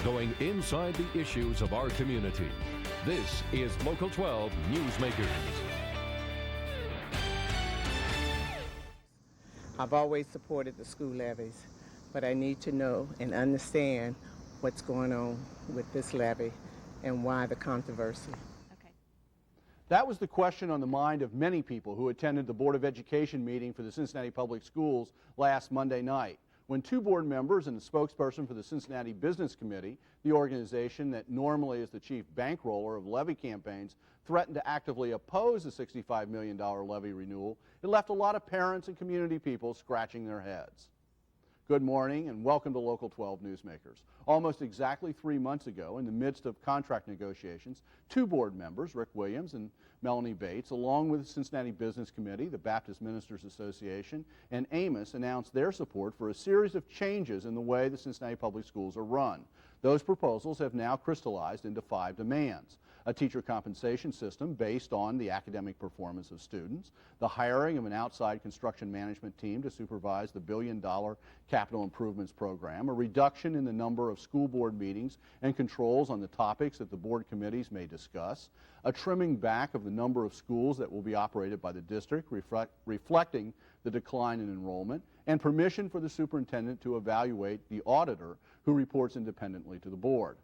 going inside the issues of our community. This is Local 12 Newsmakers. I've always supported the school levies, but I need to know and understand what's going on with this levy and why the controversy. That was the question on the mind of many people who attended the Board of Education meeting for the Cincinnati Public Schools last Monday night, when two board members and a spokesperson for the Cincinnati Business Committee, the organization that normally is the chief bankroller of levy campaigns, threatened to actively oppose the $65 million levy renewal. It left a lot of parents and community people scratching their heads. Good morning and welcome to Local 12 Newsmakers. Almost exactly 3 months ago, in the midst of contract negotiations, two board members, Rick Williams and Melanie Bates, along with the Cincinnati Business Committee, the Baptist Ministers Association, and Amos, announced their support for a series of changes in the way the Cincinnati Public Schools are run. Those proposals have now crystallized into 5 demands. A teacher compensation system based on the academic performance of students, the hiring of an outside construction management team to supervise the billion-dollar capital improvements program, a reduction in the number of school board meetings and controls on the topics that the board committees may discuss, a trimming back of the number of schools that will be operated by the district, reflecting the decline in enrollment, and permission for the superintendent to evaluate the auditor who reports independently to the board.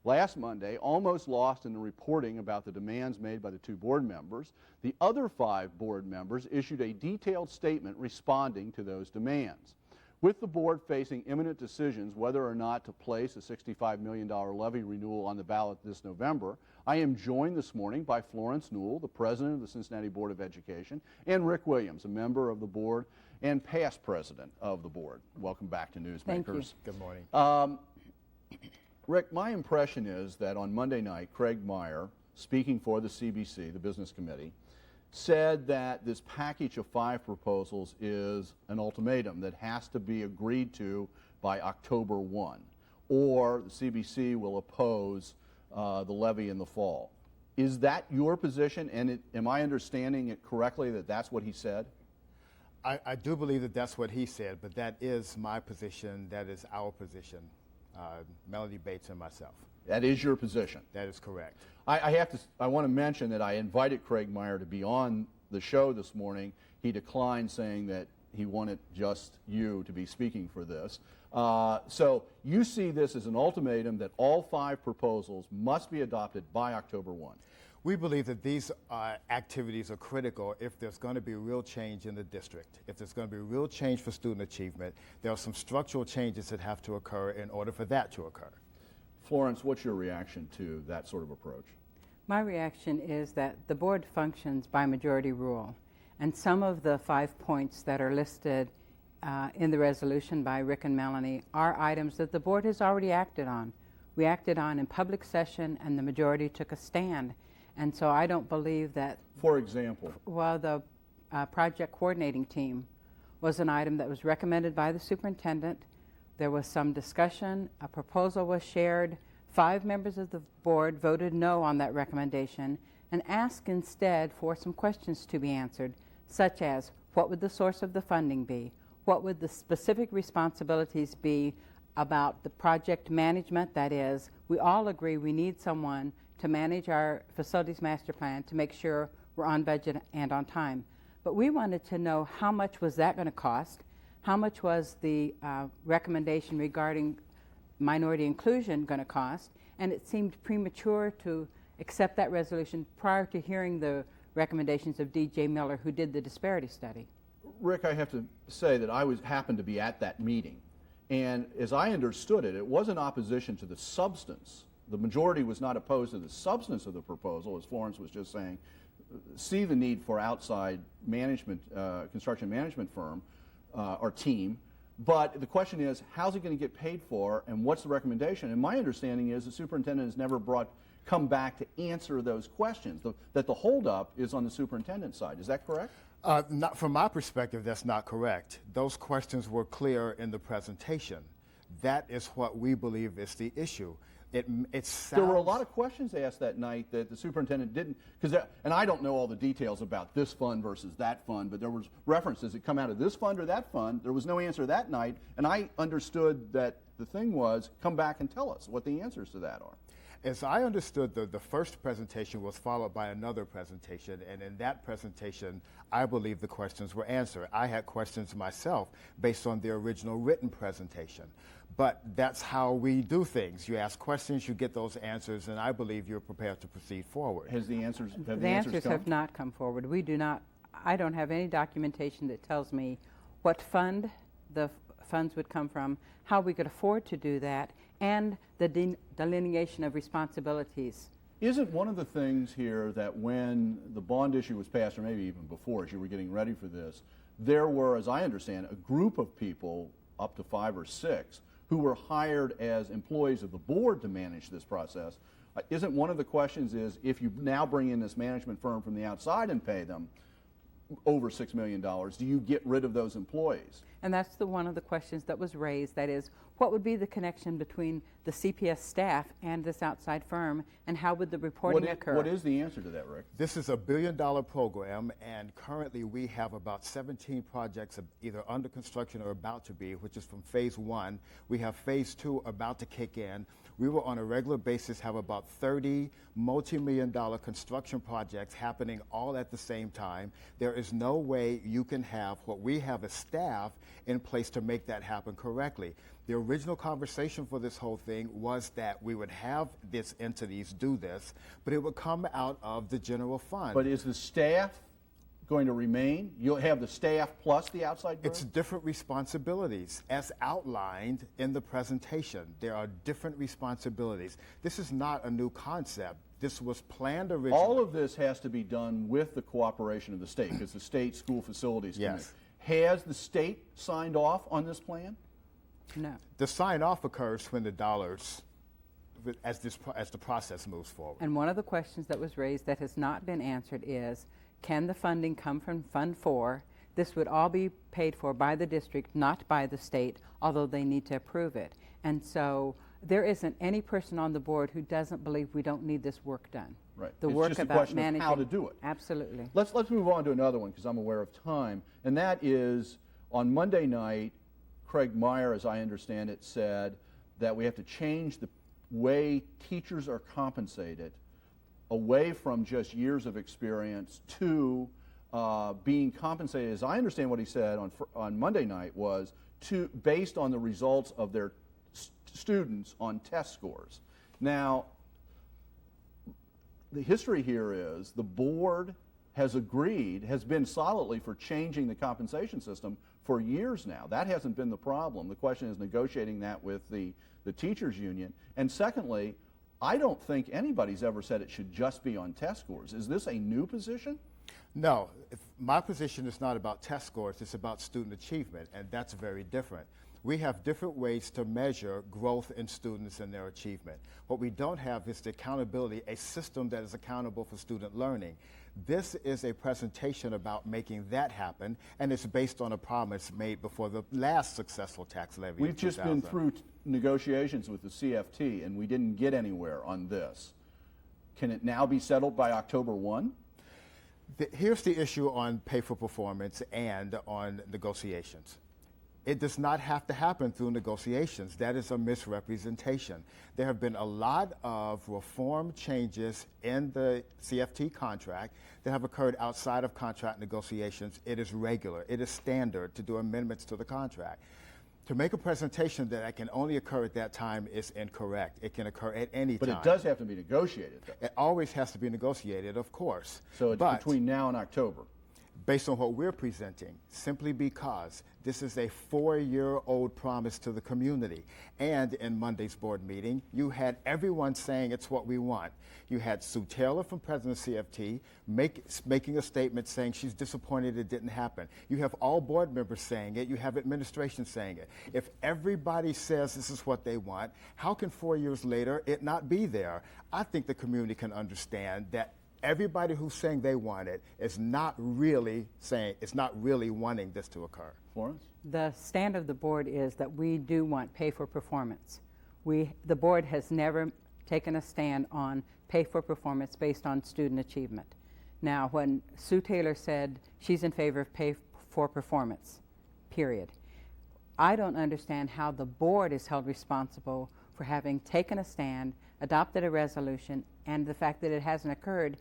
Last Monday, almost lost in the reporting about the demands made by the two board members, the other 5 board members issued a detailed statement responding to those demands. With the board facing imminent decisions whether or not to place a $65 million levy renewal on the ballot this November, I am joined this morning by Florence Newell, the president of the Cincinnati Board of Education, and Rick Williams, a member of the board and past president of the board. Welcome back to Newsmakers. Thank you. Good morning. Rick, my impression is that on Monday night, Craig Meyer, speaking for the CBC, the Business Committee, said that this package of 5 proposals is an ultimatum that has to be agreed to by October 1, or the CBC will oppose the levy in the fall. Is that your position, and am I understanding it correctly that that's what he said? I do believe that that's what he said, but that is my position, that is our position. Melanie Bates and myself. That is your position? That is correct. I want to mention that I invited Craig Meyer to be on the show this morning. He declined, saying that he wanted just you to be speaking for this. So you see this as an ultimatum that all 5 proposals must be adopted by October 1. We believe that these activities are critical if there's going to be real change in the district. If there's going to be real change for student achievement, there are some structural changes that have to occur in order for that to occur. Florence, what's your reaction to that sort of approach? My reaction is that the board functions by majority rule, and some of the 5 points that are listed in the resolution by Rick and Melanie are items that the board has already acted on. We acted on in public session, and the majority took a stand. And so I don't believe that... For example? Well, the project coordinating team was an item that was recommended by the superintendent. There was some discussion. A proposal was shared. 5 members of the board voted no on that recommendation and asked instead for some questions to be answered, such as what would the source of the funding be? What would the specific responsibilities be about the project management? That is, we all agree we need someone to manage our facilities master plan to make sure we're on budget and on time. But we wanted to know how much was that going to cost, how much was the recommendation regarding minority inclusion going to cost, and it seemed premature to accept that resolution prior to hearing the recommendations of D.J. Miller, who did the disparity study. Rick, I have to say that I happened to be at that meeting, and as I understood it, it wasn't opposition to the substance. The majority was not opposed to the substance of the proposal, as Florence was just saying. See the need for outside management, construction management firm or team, but the question is, how's it going to get paid for, and what's the recommendation? And my understanding is the superintendent has never come back to answer those questions. That the holdup is on the superintendent's side. Is that correct? Not from my perspective, that's not correct. Those questions were clear in the presentation. That is what we believe is the issue. There were a lot of questions asked that night that the superintendent didn't, and I don't know all the details about this fund versus that fund, but there was references that come out of this fund or that fund. There was no answer that night, and I understood that The thing was, come back and tell us what the answers to that are. As I understood, the first presentation was followed by another presentation, and in that presentation, I believe the questions were answered. I had questions myself based on the original written presentation. But that's how we do things. You ask questions, you get those answers, and I believe you're prepared to proceed forward. Has the answers, have The answers have not come forward. We do not, I don't have any documentation that tells me what fund the funds would come from, how we could afford to do that, and the delineation of responsibilities. Isn't one of the things here that when the bond issue was passed, or maybe even before, as you were getting ready for this, there were, as I understand, a group of people, up to 5 or 6, who were hired as employees of the board to manage this process. Isn't one of the questions is, if you now bring in this management firm from the outside and pay them over $6 million, do you get rid of those employees? And that's one of the questions that was raised. That is, what would be the connection between the CPS staff and this outside firm, and how would the reporting occur? What is the answer to that, Rick? This is a $1 billion program, and currently we have about 17 projects either under construction or about to be, which is from phase 1. We have phase 2 about to kick in. We will on a regular basis have about 30 multi-million-dollar construction projects happening all at the same time. There is no way you can have what we have as staff in place to make that happen correctly. The original conversation for this whole thing was that we would have these entities do this, but it would come out of the general fund. But is the staff going to remain? You'll have the staff plus the outside firm? It's different responsibilities. As outlined in the presentation, there are different responsibilities. This is not a new concept. This was planned originally. All of this has to be done with the cooperation of the state, because the state school facilities committee. Yes. Has the state signed off on this plan? No. The sign-off occurs when the dollars, as the process moves forward. And one of the questions that was raised that has not been answered is, can the funding come from Fund 4? This would all be paid for by the district, not by the state, although they need to approve it. And so there isn't any person on the board who doesn't believe we don't need this work done. Right. The It's work just a about question managing of how to do it. Absolutely. Let's move on to another one, because I'm aware of time, and that is on Monday night, Craig Meyer, as I understand it, said that we have to change the way teachers are compensated away from just years of experience to being compensated, as I understand what he said on Monday night, was based on the results of their students on test scores. Now, the history here is the board has agreed, has been solidly for changing the compensation system for years now. That hasn't been the problem. The question is negotiating that with the teachers union. And secondly, I don't think anybody's ever said it should just be on test scores. Is this a new position? No, my position is not about test scores, it's about student achievement, and that's very different. We have different ways to measure growth in students and their achievement. What we don't have is the accountability, a system that is accountable for student learning. This is a presentation about making that happen, and it's based on a promise made before the last successful tax levy. We've just been through negotiations with the CFT, and we didn't get anywhere on this. Can it now be settled by October 1? Here's the issue on pay for performance and on negotiations. It does not have to happen through negotiations. That is a misrepresentation. There have been a lot of reform changes in the CFT contract that have occurred outside of contract negotiations. It is regular. It is standard to do amendments to the contract. To make a presentation that can only occur at that time is incorrect. It can occur at any time. But it does have to be negotiated, though. It always has to be negotiated, of course. So it's between now and October. Based on what we're presenting, simply because this is a 4-year-old promise to the community. And in Monday's board meeting, you had everyone saying it's what we want. You had Sue Taylor from President CFT making a statement saying she's disappointed it didn't happen. You have all board members saying it. You have administration saying it. If everybody says this is what they want, how can 4 years later it not be there? I think the community can understand that everybody who's saying they want it is not really saying, it's not really wanting this to occur. Florence? The stand of the board is that we do want pay for performance. The board has never taken a stand on pay for performance based on student achievement. Now, when Sue Taylor said she's in favor of pay for performance, period, I don't understand how the board is held responsible for having taken a stand, adopted a resolution, and the fact that it hasn't occurred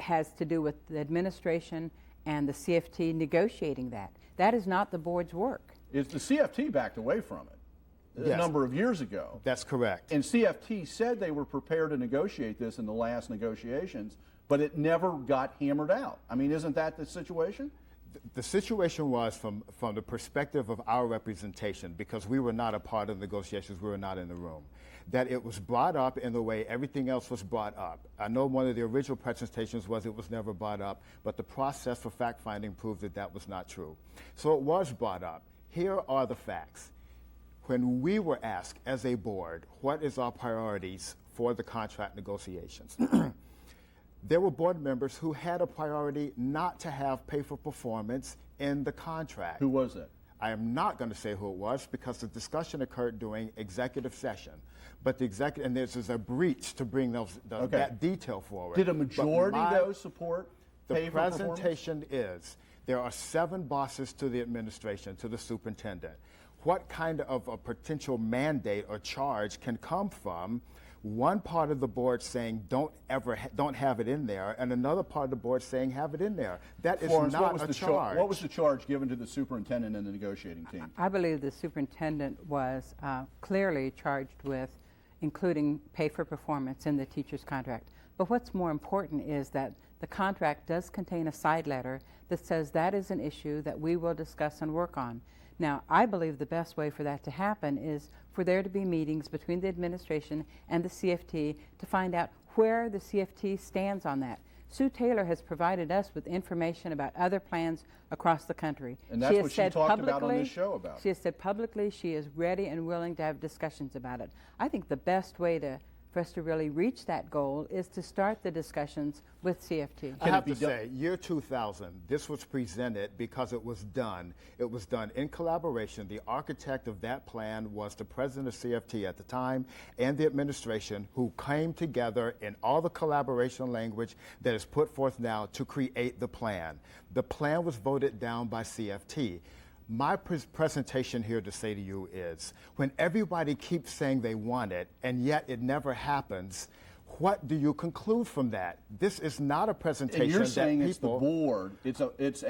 has to do with the administration and the CFT negotiating that. That is not the board's work. The CFT backed away from it a number of years ago. That's correct. And CFT said they were prepared to negotiate this in the last negotiations, but it never got hammered out. I mean, isn't that the situation? The situation was from the perspective of our representation, because we were not a part of the negotiations, we were not in the room, that it was brought up in the way everything else was brought up. I know one of the original presentations was it was never brought up, but the process for fact-finding proved that that was not true. So it was brought up. Here are the facts. When we were asked as a board, what is our priorities for the contract negotiations? There were board members who had a priority not to have pay for performance in the contract. Who was that? I am not going to say who it was because the discussion occurred during executive session. But the executive, and this is a breach to bring that detail forward. Did a majority, though, support pay for performance? The presentation is there are 7 bosses to the administration, to the superintendent. What kind of a potential mandate or charge can come from one part of the board saying don't have it in there, and another part of the board saying have it in there? That is Florence, not a charge. What was the charge given to the superintendent and the negotiating team? I believe the superintendent was clearly charged with including pay for performance in the teacher's contract. But what's more important is that the contract does contain a side letter that says that is an issue that we will discuss and work on. Now, I believe the best way for that to happen is for there to be meetings between the administration and the CFT to find out where the CFT stands on that. Sue Taylor has provided us with information about other plans across the country. And that's what she talked about on this show about. She has said publicly she is ready and willing to have discussions about it. I think the best way for us to really reach that goal is to start the discussions with CFT. I have to say, year 2000, this was presented because it was done. It was done in collaboration. The architect of that plan was the president of CFT at the time and the administration, who came together in all the collaboration language that is put forth now to create the plan. The plan was voted down by CFT. My presentation here to say to you is, when everybody keeps saying they want it, and yet it never happens, what do you conclude from that? This is not a presentation and you're saying that it's the board, it's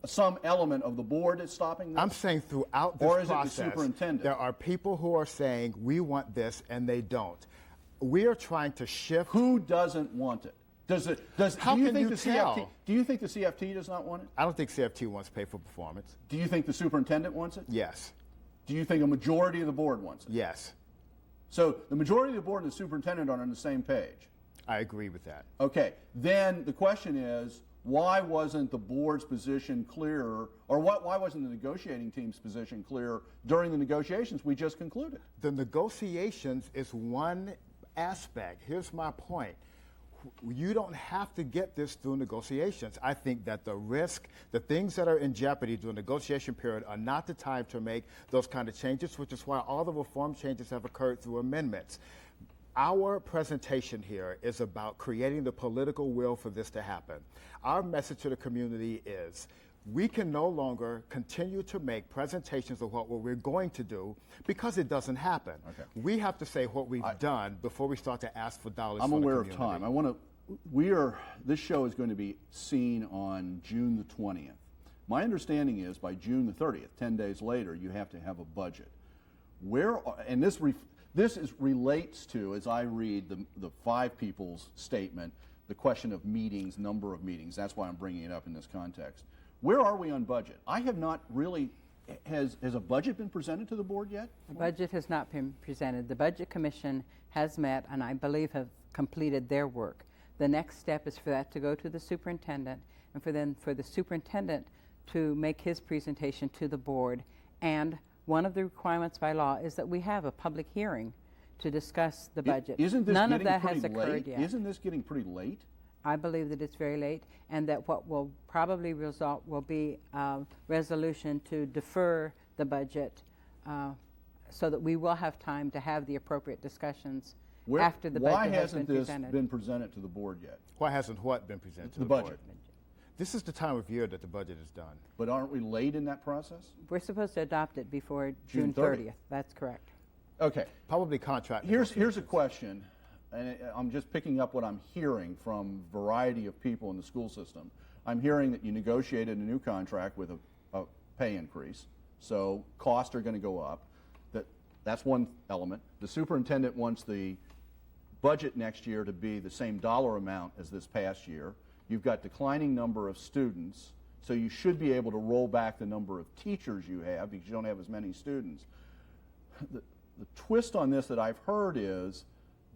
some element of the board that's stopping this? I'm saying throughout this process, or is it the superintendent? There are people who are saying, we want this, and they don't. We are trying to shift. Who doesn't want it? Do you think the CFT does not want it? I don't think CFT wants pay for performance. Do you think the superintendent wants it? Yes. Do you think a majority of the board wants it? Yes. So the majority of the board and the superintendent are on the same page? I agree with that. Okay. Then the question is, why wasn't the board's position clearer, or why wasn't the negotiating team's position clearer during the negotiations we just concluded? The negotiations is one aspect. Here's my point. You don't have to get this through negotiations. I think that the risk, the things that are in jeopardy during the negotiation period are not the time to make those kind of changes, which is why all the reform changes have occurred through amendments. Our presentation here is about creating the political will for this to happen. Our message to the community is, we can no longer continue to make presentations of what we're going to do because it doesn't happen. Okay. We have to say what we've done before we start to ask for dollars from the community. I'm aware of time. This show is going to be seen on June the 20th. My understanding is by June the 30th, 10 days later, you have to have a budget. This relates to, as I read the 5 people's statement, the question of meetings, number of meetings. That's why I'm bringing it up in this context. Where are we on budget? I have not really, has a budget been presented to the board yet? The budget has not been presented. The Budget Commission has met and I believe have completed their work. The next step is for that to go to the superintendent and for the superintendent to make his presentation to the board. And one of the requirements by law is that we have a public hearing to discuss the budget. None of that has occurred yet. Isn't this getting pretty late? I believe that it's very late, and that what will probably result will be a resolution to defer the budget so that we will have time to have the appropriate discussions after the budget has been presented. Why hasn't this been presented to the board yet? Why hasn't what been presented to the budget? board? This is the time of year that the budget is done. But aren't we late in that process? We're supposed to adopt it before June June 30th. That's correct. Okay. Probably contract. Here's a question, and I'm just picking up what I'm hearing from a variety of people in the school system. I'm hearing that you negotiated a new contract with a pay increase, so costs are going to go up. That's one element. The superintendent wants the budget next year to be the same dollar amount as this past year. You've got declining number of students, so you should be able to roll back the number of teachers you have because you don't have as many students. The twist on this that I've heard is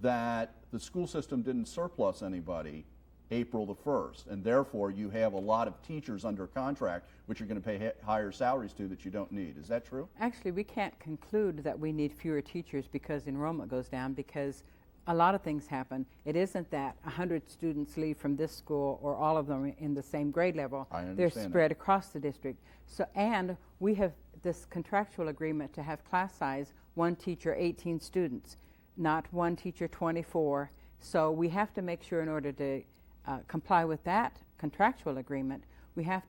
that the school system didn't surplus anybody April the 1st, and therefore you have a lot of teachers under contract which you're going to pay higher salaries to that you don't need. Is that true? Actually, we can't conclude that we need fewer teachers because enrollment goes down, because a lot of things happen. It isn't that 100 students leave from this school or all of them in the same grade level. I understand They're spread across the district. So, and we have this contractual agreement to have class size 1 teacher, 18 students, not 1 teacher, 24. So we have to make sure in order to comply with that contractual agreement, we have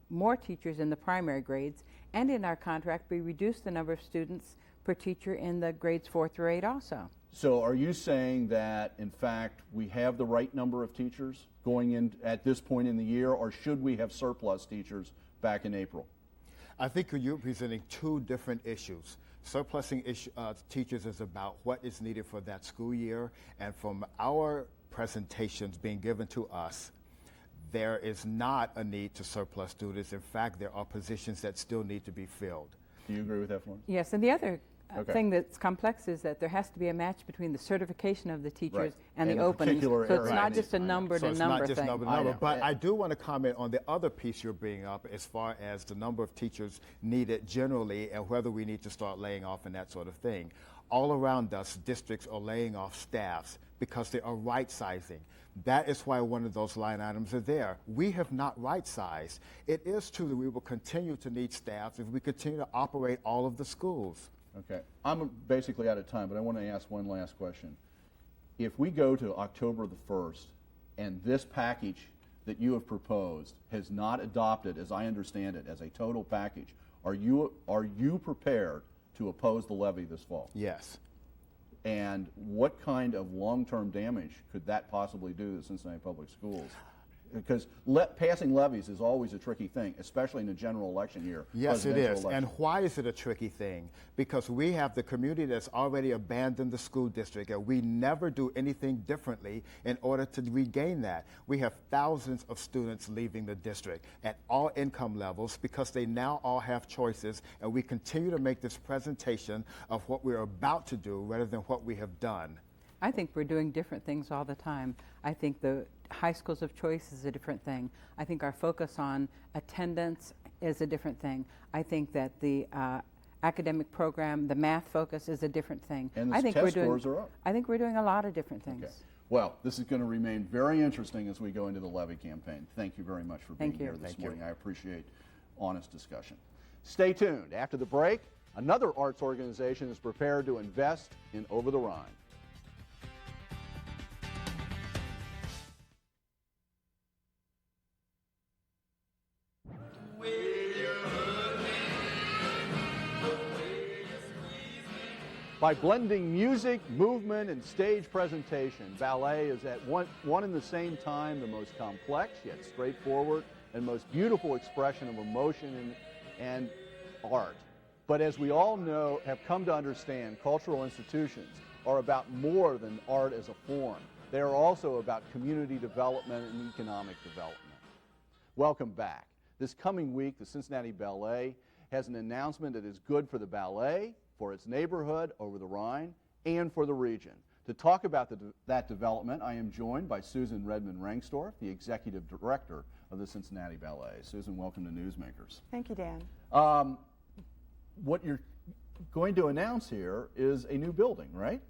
more teachers in the primary grades, and in our contract we reduce the number of students per teacher in the grades 4 through 8 also. So are you saying that, in fact, we have the right number of teachers going in at this point in the year, or should we have surplus teachers back in April? I think you're presenting two different issues. Surplusing teachers is about what is needed for that school year, and from our presentations being given to us, there is not a need to surplus students. In fact, there are positions that still need to be filled. Do you agree with that, Florence? Yes, and the other Okay. thing that's complex is that there has to be a match between the certification of the teachers Right. and the And the openings. particular So it's area. not Right. just a number So to it's number not just thing. number to I number, know. but I do want to comment on the other piece you're bringing up as far as the number of teachers needed generally and whether we need to start laying off and that sort of thing. All around us, districts are laying off staffs because they are right-sizing. That is why one of those line items are there. We have not right-sized. It is true that we will continue to need staff if we continue to operate all of the schools. Okay. I'm basically out of time, but I want to ask one last question. If we go to October the 1st and this package that you have proposed has not adopted, as I understand it, as a total package, are you prepared to oppose the levy this fall? Yes. And what kind of long-term damage could that possibly do to the Cincinnati Public Schools? Because passing levies is always a tricky thing, especially in a general election year. Yes, it presidential is. election. And why is it a tricky thing? Because we have the community that's already abandoned the school district, and we never do anything differently in order to regain that. We have thousands of students leaving the district at all income levels because they now all have choices, and we continue to make this presentation of what we're about to do rather than what we have done. I think we're doing different things all the time. I think the high schools of choice is a different thing. I think our focus on attendance is a different thing. I think that the academic program, the math focus is a different thing. And the I think test we're doing, scores are up. I think we're doing a lot of different things. Okay. Well, this is going to remain very interesting as we go into the levy campaign. Thank you very much for being Thank you. here this Thank you. morning. I appreciate honest discussion. Stay tuned. After the break, another arts organization is prepared to invest in Over the Rhine. By blending music, movement, and stage presentation, ballet is at one and the same time the most complex yet straightforward and most beautiful expression of emotion and art. But as we all know, have come to understand, cultural institutions are about more than art as a form. They are also about community development and economic development. Welcome back. This coming week, the Cincinnati Ballet has an announcement that is good for the ballet, for its neighborhood over the Rhine, and for the region. To talk about that development, I am joined by Susan Redman-Rengstorf, the Executive Director of the Cincinnati Ballet. Susan, welcome to Newsmakers. Thank you, Dan. What you're going to announce here is a new building, right?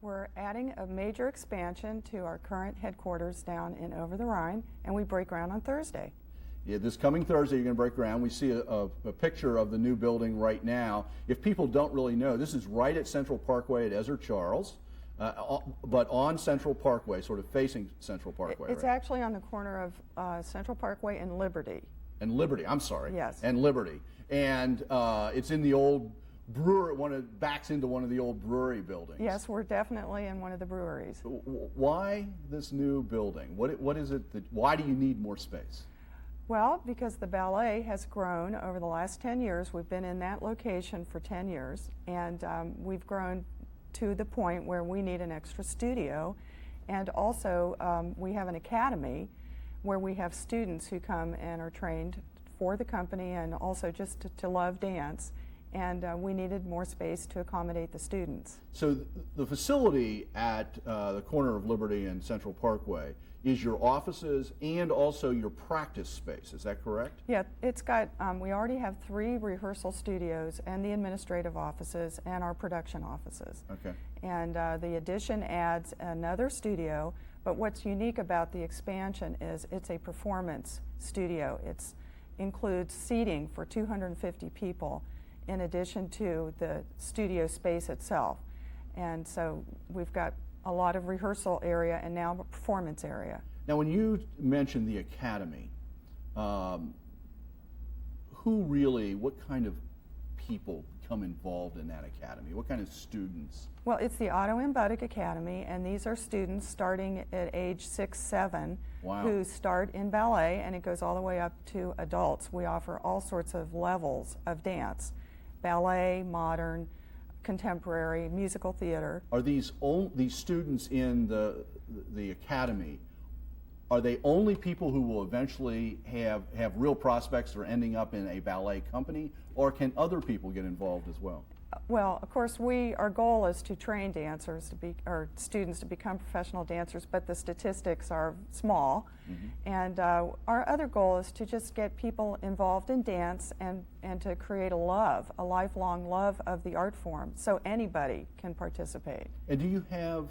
We're adding a major expansion to our current headquarters down in Over the Rhine, and we break ground on Thursday. Yeah, this coming Thursday, you're going to break ground. We see a picture of the new building right now. If people don't really know, this is right at Central Parkway at Ezra Charles. but on Central Parkway, sort of facing Central Parkway. It's right? actually on the corner of Central Parkway and Liberty. And Liberty, I'm sorry. Yes. And Liberty. And it's in the old brewery, backs into one of the old brewery buildings. Yes, we're definitely in one of the breweries. Why this new building? What is it why do you need more space? Well, because the ballet has grown over the last 10 years. We've been in that location for 10 years, and we've grown to the point where we need an extra studio. And also, we have an academy where we have students who come and are trained for the company and also just to love dance. And we needed more space to accommodate the students. So the facility at the corner of Liberty and Central Parkway is your offices and also your practice space, is that correct? Yeah, it's got, we already have 3 rehearsal studios and the administrative offices and our production offices. Okay. And the addition adds another studio, but what's unique about the expansion is it's a performance studio. It includes seating for 250 people in addition to the studio space itself. And so we've got a lot of rehearsal area and now a performance area. Now, when you mentioned the academy, what kind of people become involved in that academy? What kind of students? Well, it's the Otto M. Buddick Academy, and these are students starting at age 6, 7, wow, who start in ballet, and it goes all the way up to adults. We offer all sorts of levels of dance: ballet, modern, contemporary, musical theater. Are these students in the academy, are they only people who will eventually have real prospects for ending up in a ballet company, or can other people get involved as well? Well, of course, our goal is to train dancers or students to become professional dancers, but the statistics are small. Mm-hmm. And our other goal is to just get people involved in dance and to create a lifelong love of the art form, so anybody can participate. And do you have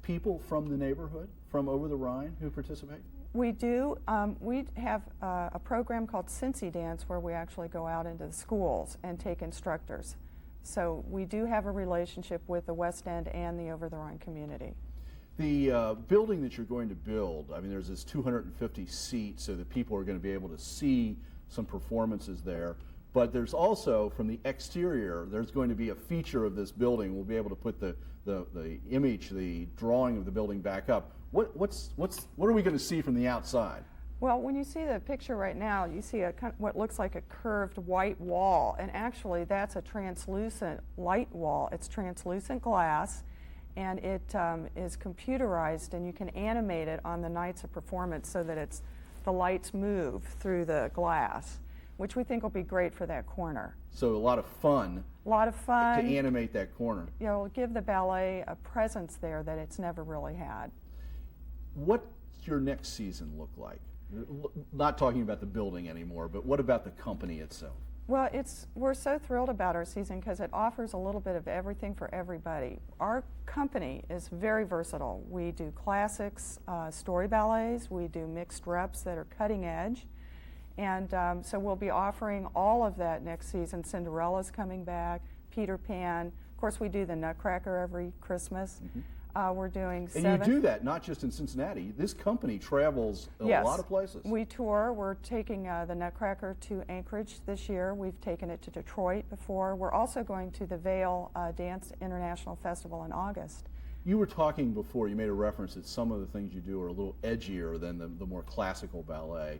people from the neighborhood, from over the Rhine, who participate? We do. We have a program called Cincy Dance where we actually go out into the schools and take instructors. So we do have a relationship with the West End and the Over the Rhine community. The building that you're going to build, I mean, there's this 250 seats so that people are going to be able to see some performances there. But there's also, from the exterior, there's going to be a feature of this building. We'll be able to put the image, the drawing of the building back up. What are we going to see from the outside? Well, when you see the picture right now, you see what looks like a curved white wall, and actually that's a translucent light wall. It's translucent glass, and it is computerized, and you can animate it on the nights of performance so that the lights move through the glass, which we think will be great for that corner. So a lot of fun. A lot of fun. To animate that corner. You know, give the ballet a presence there that it's never really had. What's your next season look like? Not talking about the building anymore, but what about the company itself? Well, we're so thrilled about our season because it offers a little bit of everything for everybody. Our company is very versatile. We do classics, story ballets, we do mixed reps that are cutting edge, and so we'll be offering all of that next season. Cinderella's coming back, Peter Pan. Of course, we do the Nutcracker every Christmas. Mm-hmm. We're doing 7. And you do that not just in Cincinnati. This company travels a lot of places. We tour. We're taking the Nutcracker to Anchorage this year. We've taken it to Detroit before. We're also going to the Vail Dance International Festival in August. You were talking before, you made a reference that some of the things you do are a little edgier than the more classical ballet.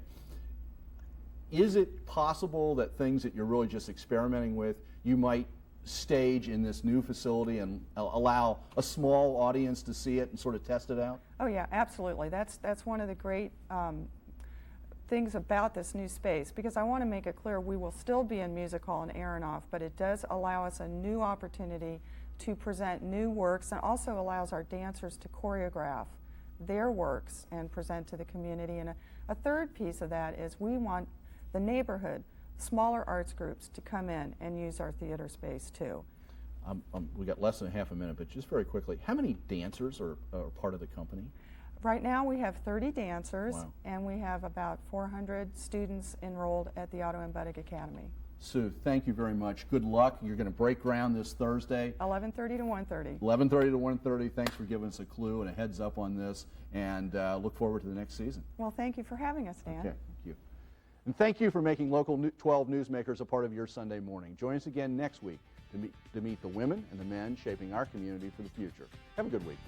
Is it possible that things that you're really just experimenting with, you might stage in this new facility and allow a small audience to see it and sort of test it out? Oh yeah, absolutely. That's one of the great things about this new space, because I want to make it clear we will still be in Music Hall in Aronoff, but it does allow us a new opportunity to present new works, and also allows our dancers to choreograph their works and present to the community. And a third piece of that is we want the neighborhood, smaller arts groups, to come in and use our theater space too. We got less than half a minute, but just very quickly, how many dancers are part of the company? Right now we have 30 dancers, wow, and we have about 400 students enrolled at the Otto M. Buddick Academy. Sue, thank you very much. Good luck. You're going to break ground this Thursday. 11:30 to 1:30. 11:30 to 1:30. Thanks for giving us a clue and a heads up on this, and look forward to the next season. Well, thank you for having us, Dan. Okay, thank you. And thank you for making Local 12 Newsmakers a part of your Sunday morning. Join us again next week to meet the women and the men shaping our community for the future. Have a good week.